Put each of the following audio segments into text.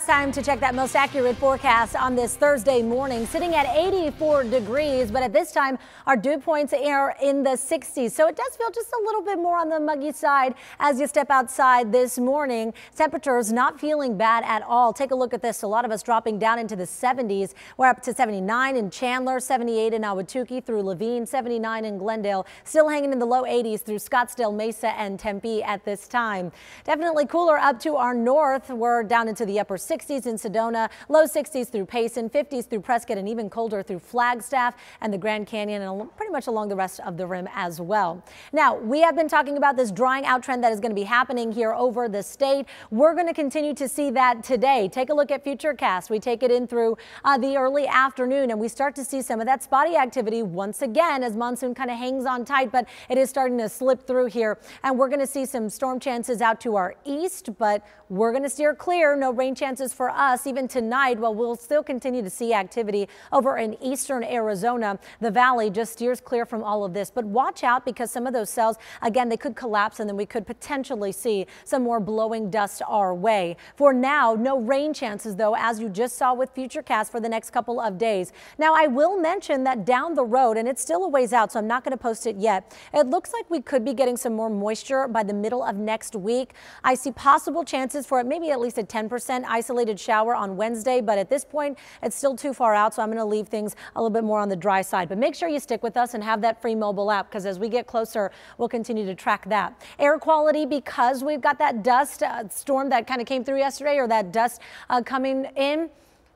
Time to check that most accurate forecast on this Thursday morning, sitting at 84 degrees, but at this time our dew points are in the 60s, so it does feel just a little bit more on the muggy side as you step outside this morning. Temperatures not feeling bad at all. Take a look at this. A lot of us dropping down into the 70s. We're up to 79 in Chandler, 78 in Ahwatukee through Laveen, 79 in Glendale, still hanging in the low 80s through Scottsdale, Mesa and Tempe at this time. Definitely cooler up to our north. We're down into the upper 60s in Sedona, low 60s through Payson, 50s through Prescott, and even colder through Flagstaff and the Grand Canyon, and pretty much along the rest of the rim as well. Now, we have been talking about this drying out trend that is going to be happening here over the state. We're going to continue to see that today. Take a look at Futurecast. We take it in through the early afternoon, and we start to see some of that spotty activity once again as monsoon kind of hangs on tight, but it is starting to slip through here, and we're going to see some storm chances out to our east, but we're going to steer clear. No rain chances for us even tonight. Well, we'll still continue to see activity over in eastern Arizona. The valley just steers clear from all of this, but watch out because some of those cells, again, they could collapse and then we could potentially see some more blowing dust our way. For now, no rain chances though, as you just saw with Futurecast for the next couple of days. Now, I will mention that down the road, and it's still a ways out, so I'm not going to post it yet. It looks like we could be getting some more moisture by the middle of next week. I see possible chances for maybe at least a 10% isolated shower on Wednesday, but at this point it's still too far out, so I'm going to leave things a little bit more on the dry side. But make sure you stick with us and have that free mobile app, because as we get closer, we'll continue to track that. Air quality, because we've got that dust storm that kind of came through yesterday, or that dust coming in,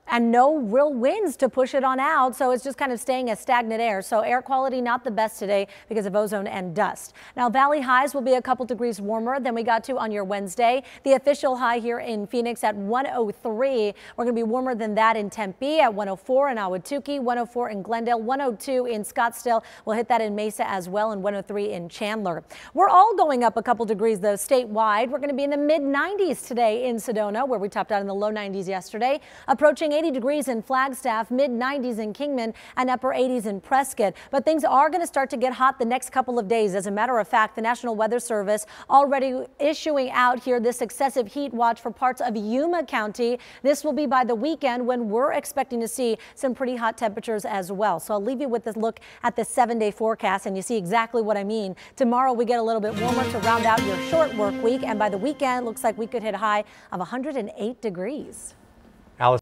and no real winds to push it on out, so it's just kind of staying as stagnant air. So air quality not the best today because of ozone and dust. Now, valley highs will be a couple degrees warmer than we got to on your Wednesday. The official high here in Phoenix at 103. We're going to be warmer than that in Tempe at 104 in Ahwatukee, 104 in Glendale, 102 in Scottsdale. We'll hit that in Mesa as well, and 103 in Chandler. We're all going up a couple degrees though statewide. We're going to be in the mid 90s today in Sedona, where we topped out in the low 90s yesterday, approaching 80 degrees in Flagstaff, mid 90s in Kingman, and upper 80s in Prescott. But things are going to start to get hot the next couple of days. As a matter of fact, the National Weather Service already issuing out here this excessive heat watch for parts of Yuma County. This will be by the weekend when we're expecting to see some pretty hot temperatures as well. So I'll leave you with this look at the 7-day forecast, and you see exactly what I mean. Tomorrow we get a little bit warmer to round out your short work week, and by the weekend looks like we could hit a high of 108 degrees.